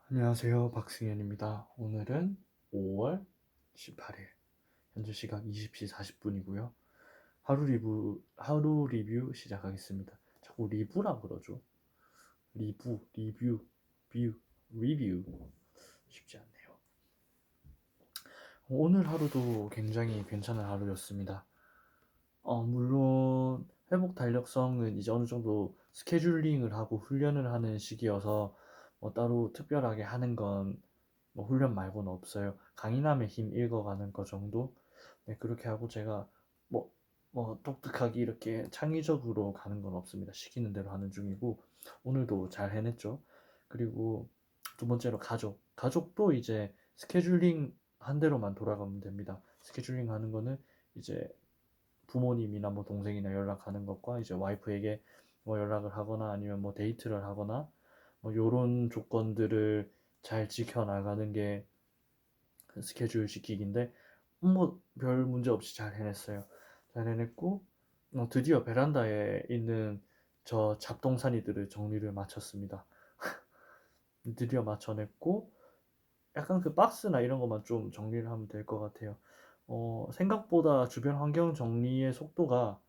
안녕하세요. 박승현입니다. 오늘은 5월 18일, 현재 시각 20시 40분이고요. 하루 리뷰 시작하겠습니다. 자꾸 리뷰라 그러죠. 리뷰, 뷰, 리뷰. 쉽지 않네요. 오늘 하루도 굉장히 괜찮은 하루였습니다. 물론 회복 달력성은 이제 어느 정도 스케줄링을 하고 훈련을 하는 시기여서 뭐 따로 특별하게 하는 건 뭐 훈련 말고는 없어요. 강인함의 힘 읽어가는 거 정도? 네, 그렇게 하고 제가 뭐, 독특하게 이렇게 창의적으로 가는 건 없습니다. 시키는 대로 하는 중이고, 오늘도 잘 해냈죠. 그리고 두 번째로 가족. 가족도 이제 스케줄링 한 대로만 돌아가면 됩니다. 스케줄링 하는 거는 이제 부모님이나 뭐 동생이나 연락하는 것과 이제 와이프에게 뭐 연락을 하거나 아니면 뭐 데이트를 하거나 뭐 요런 조건들을 잘 지켜나가는 게 스케줄 지키기인데 뭐 별 문제 없이 잘 해냈어요. 잘 해냈고 드디어 베란다에 있는 저 잡동사니들을 정리를 마쳤습니다. 드디어 마쳐냈고 약간 그 박스나 이런 것만 좀 정리를 하면 될 것 같아요. 생각보다 주변 환경 정리의 속도가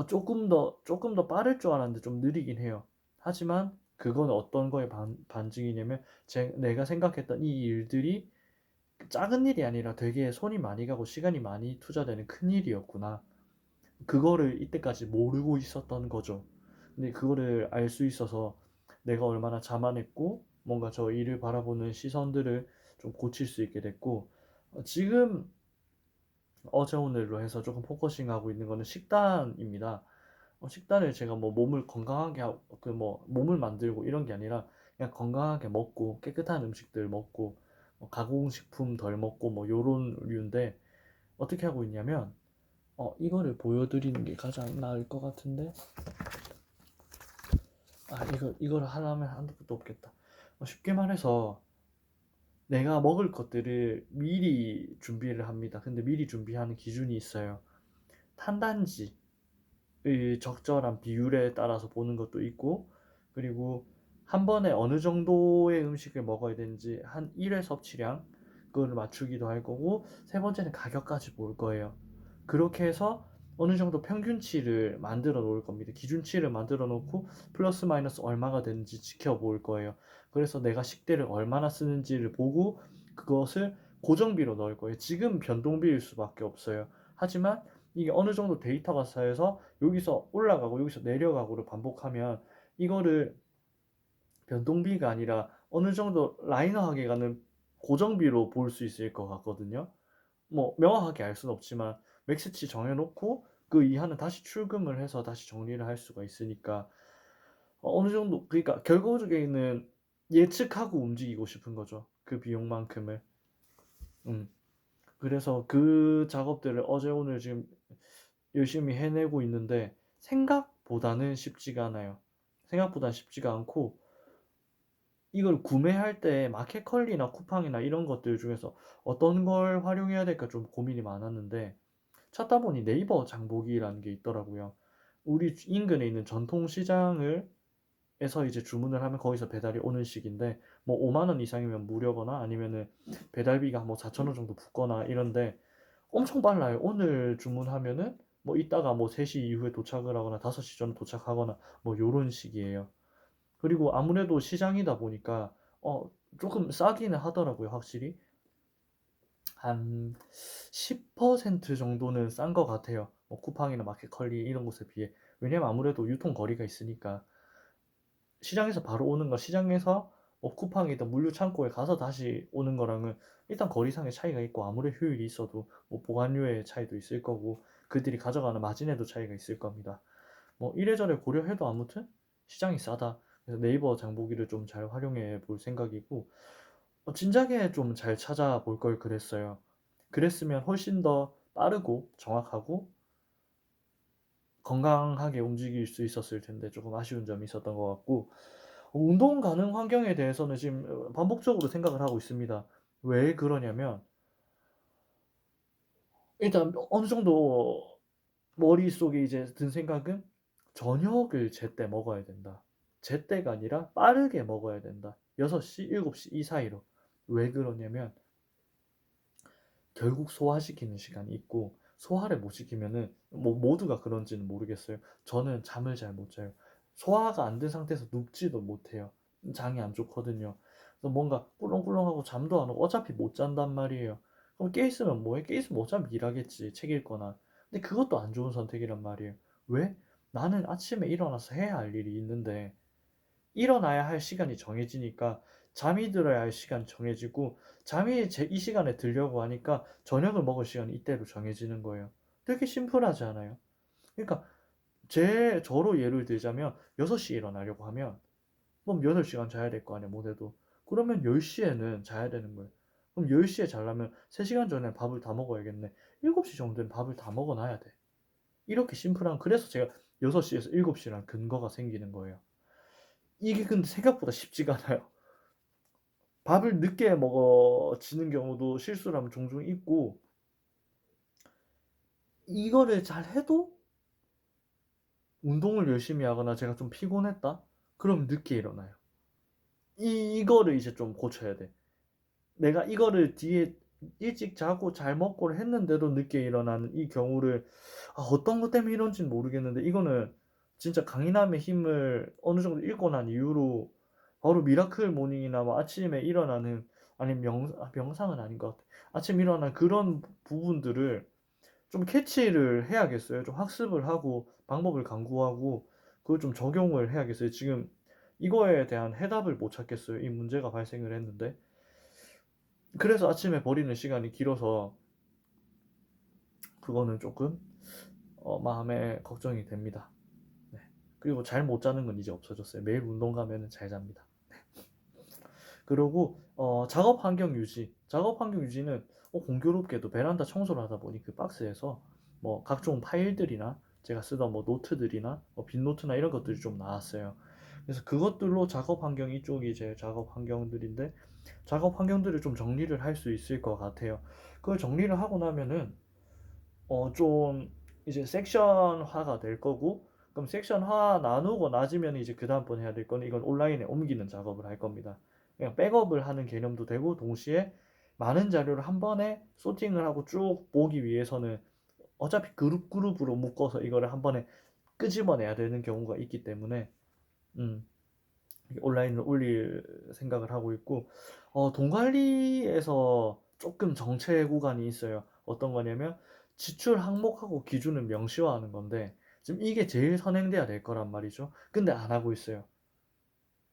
조금 더 빠를 줄 알았는데 좀 느리긴 해요. 하지만 그건 어떤 거에 반증이냐면 내가 생각했던 이 일들이 작은 일이 아니라 되게 손이 많이 가고 시간이 많이 투자되는 큰 일이었구나. 그거를 이때까지 모르고 있었던 거죠. 근데 그거를 알 수 있어서 내가 얼마나 자만했고 뭔가 저 일을 바라보는 시선들을 좀 고칠 수 있게 됐고 지금 어제 오늘로 해서 조금 포커싱하고 있는 거는 식단입니다. 식단을 제가 뭐 몸을 건강하게 하고 그 뭐 몸을 만들고 이런 게 아니라 그냥 건강하게 먹고 깨끗한 음식들 먹고 뭐 가공식품 덜 먹고 뭐 요런 류인데 어떻게 하고 있냐면 이거를 보여드리는 게 가장 나을 것 같은데 이걸 하려면 한도 끝도 없겠다. 쉽게 말해서 내가 먹을 것들을 미리 준비를 합니다. 근데 미리 준비하는 기준이 있어요. 탄단지 의 적절한 비율에 따라서 보는 것도 있고, 그리고 한 번에 어느 정도의 음식을 먹어야 되는지 한 1회 섭취량 그거를 맞추기도 할 거고, 세 번째는 가격까지 볼 거예요. 그렇게 해서 어느 정도 평균치를 만들어 놓을 겁니다. 기준치를 만들어 놓고 플러스 마이너스 얼마가 되는지 지켜볼 거예요. 그래서 내가 식대를 얼마나 쓰는지를 보고 그것을 고정비로 넣을 거예요. 지금 변동비일 수밖에 없어요. 하지만 이게 어느 정도 데이터가 쌓여서 여기서 올라가고 여기서 내려가고를 반복하면 이거를 변동비가 아니라 어느 정도 라이너하게 가는 고정비로 볼 수 있을 것 같거든요. 뭐 명확하게 알 수는 없지만 맥스치 정해놓고 그 이하는 다시 출금을 해서 다시 정리를 할 수가 있으니까 어느 정도 그러니까 결국에는 예측하고 움직이고 싶은 거죠. 그 비용만큼을. 음. 그래서 그 작업들을 어제 오늘 지금 열심히 해내고 있는데 생각보다는 쉽지가 않아요. 생각보다 쉽지가 않고 이걸 구매할 때 마켓컬리나 쿠팡이나 이런 것들 중에서 어떤 걸 활용해야 될까 좀 고민이 많았는데 찾다 보니 네이버 장보기라는 게 있더라고요. 우리 인근에 있는 전통시장을 에서 이제 주문을 하면 거기서 배달이 오는 식인데 뭐 5만 원 이상이면 무료거나 아니면은 배달비가 뭐 4천 원 정도 붙거나 이런데 엄청 빨라요. 오늘 주문하면은 뭐 이따가 뭐 3시 이후에 도착을 하거나 5시 전에 도착하거나 뭐 요런 식이에요. 그리고 아무래도 시장이다 보니까 조금 싸기는 하더라고요, 확실히. 한 10% 정도는 싼 것 같아요. 뭐 쿠팡이나 마켓컬리 이런 곳에 비해. 왜냐면 아무래도 유통 거리가 있으니까. 시장에서 바로 오는 거, 시장에서 쿠팡이든 물류 창고에 가서 다시 오는 거랑은 일단 거리상의 차이가 있고 아무리 효율이 있어도 뭐 보관료의 차이도 있을 거고 그들이 가져가는 마진에도 차이가 있을 겁니다. 뭐 이래저래 고려해도 아무튼 시장이 싸다. 그래서 네이버 장보기를 좀 잘 활용해 볼 생각이고 진작에 좀 잘 찾아볼 걸 그랬어요. 그랬으면 훨씬 더 빠르고 정확하고 건강하게 움직일 수 있었을 텐데 조금 아쉬운 점이 있었던 것 같고 운동 가능 환경에 대해서는 지금 반복적으로 생각을 하고 있습니다. 왜 그러냐면 일단 어느 정도 머릿속에 이제 든 생각은 '저녁을 제때 먹어야 된다.' 제때가 아니라 빠르게 먹어야 된다. 6시, 7시 이 사이로. 왜 그러냐면 결국 소화시키는 시간이 있고 소화를 못 시키면은 뭐 모두가 그런지는 모르겠어요. 저는 잠을 잘 못 자요. 소화가 안 된 상태에서 눕지도 못해요. 장이 안 좋거든요. 그래서 뭔가 꿀렁꿀렁하고 잠도 안 오고 어차피 못 잔단 말이에요. 그럼 깨 있으면 뭐해? 깨 있으면 어차피 일하겠지. 책 읽거나. 근데 그것도 안 좋은 선택이란 말이에요. 왜? 나는 아침에 일어나서 해야 할 일이 있는데 일어나야 할 시간이 정해지니까 잠이 들어야 할 시간이 정해지고 잠이 이 시간에 들려고 하니까 저녁을 먹을 시간이 이때로 정해지는 거예요. 되게 심플하지 않아요? 그러니까 저로 예를 들자면 6시에 일어나려고 하면 그럼 8시간 자야 될 거 아니야, 못해도. 그러면 10시에는 자야 되는 거예요. 그럼 10시에 자려면 3시간 전에 밥을 다 먹어야겠네. 7시 정도엔 밥을 다 먹어놔야 돼. 이렇게 심플한, 그래서 제가 6시에서 7시란 근거가 생기는 거예요. 이게 근데 생각보다 쉽지가 않아요. 밥을 늦게 먹어지는 경우도 실수를 하면 종종 있고, 이거를 잘 해도 운동을 열심히 하거나 제가 좀 피곤했다? 그럼 늦게 일어나요. 이거를 이제 좀 고쳐야 돼. 내가 이거를 뒤에 일찍 자고 잘 먹고를 했는데도 늦게 일어나는 이 경우를, 어떤 것 때문에 이런지는 모르겠는데 이거는 진짜 강인함의 힘을 어느 정도 읽고 난 이후로 바로 미라클 모닝이나 뭐 아침에 일어나는, 아니면 명상은 아닌 것 같아. 아침에 일어나는 그런 부분들을 좀 캐치를 해야겠어요. 좀 학습을 하고 방법을 강구하고 그걸 좀 적용을 해야겠어요. 지금 이거에 대한 해답을 못 찾겠어요. 이 문제가 발생을 했는데. 그래서 아침에 버리는 시간이 길어서 그거는 조금 마음에 걱정이 됩니다. 네. 그리고 잘 못 자는 건 이제 없어졌어요. 매일 운동 가면은 잘 잡니다. 그리고 작업 환경 유지. 작업 환경 유지는 공교롭게도 베란다 청소를 하다 보니 그 박스에서 뭐 각종 파일들이나 제가 쓰던 뭐 노트들이나 뭐 빈노트나 이런 것들이 좀 나왔어요. 그래서 그것들로 작업 환경, 이쪽이 제 작업 환경들인데 작업 환경들을 좀 정리를 할 수 있을 것 같아요. 그걸 정리를 하고 나면은 좀 이제 섹션화가 될 거고, 그럼 섹션화 나누고 나지면 이제 그 다음번 해야 될 거는 이건 온라인에 옮기는 작업을 할 겁니다. 그냥 백업을 하는 개념도 되고 동시에 많은 자료를 한 번에 소팅을 하고 쭉 보기 위해서는 어차피 그룹으로 묶어서 이거를 한 번에 끄집어내야 되는 경우가 있기 때문에 음, 온라인을 올릴 생각을 하고 있고, 돈 관리에서 조금 정체 구간이 있어요. 어떤 거냐면 지출 항목하고 기준을 명시화하는 건데 지금 이게 제일 선행돼야 될 거란 말이죠. 근데 안 하고 있어요.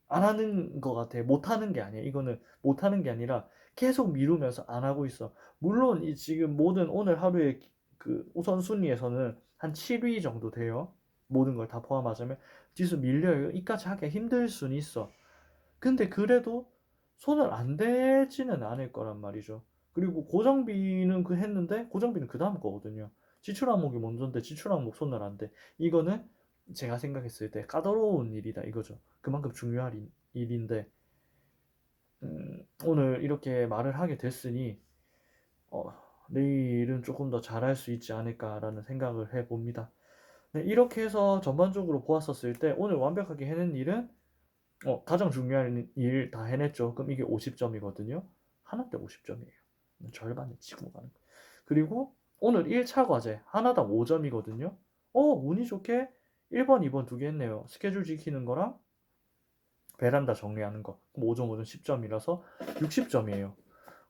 안 하는 것 같아. 못 하는 게 아니야. 이거는 못 하는 게 아니라 계속 미루면서 안 하고 있어. 물론 이 지금 모든 오늘 하루의 그 우선순위에서는 한 7위 정도 돼요. 모든 걸 다 포함하자면 뒤에서 밀려요. 이까지 하기 힘들 수는 있어. 근데 그래도 손을 안 대지는 않을 거란 말이죠. 그리고 고정비는 그 했는데 고정비는 그 다음 거거든요. 지출 항목이 먼저인데 지출 항목 손을 안 대. 이거는 제가 생각했을 때 까다로운 일이다 이거죠. 그만큼 중요한 일인데 오늘 이렇게 말을 하게 됐으니 어, 내일은 조금 더 잘할 수 있지 않을까라는 생각을 해봅니다. 네, 이렇게 해서 전반적으로 보았었을 때 오늘 완벽하게 해낸 일은 가장 중요한 일 다 해냈죠. 그럼 이게 50점이거든요. 하나 때 50점이에요. 절반을 치고 가는 거. 그리고 오늘 1차 과제 하나당 5점이거든요. 운이 좋게 1번, 2번 두 개 했네요. 스케줄 지키는 거랑 베란다 정리하는 거. 그럼 5점, 5점 10점이라서 60점이에요.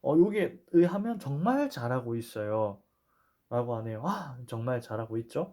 요게 의하면 정말 잘하고 있어요. 라고 하네요. 정말 잘하고 있죠.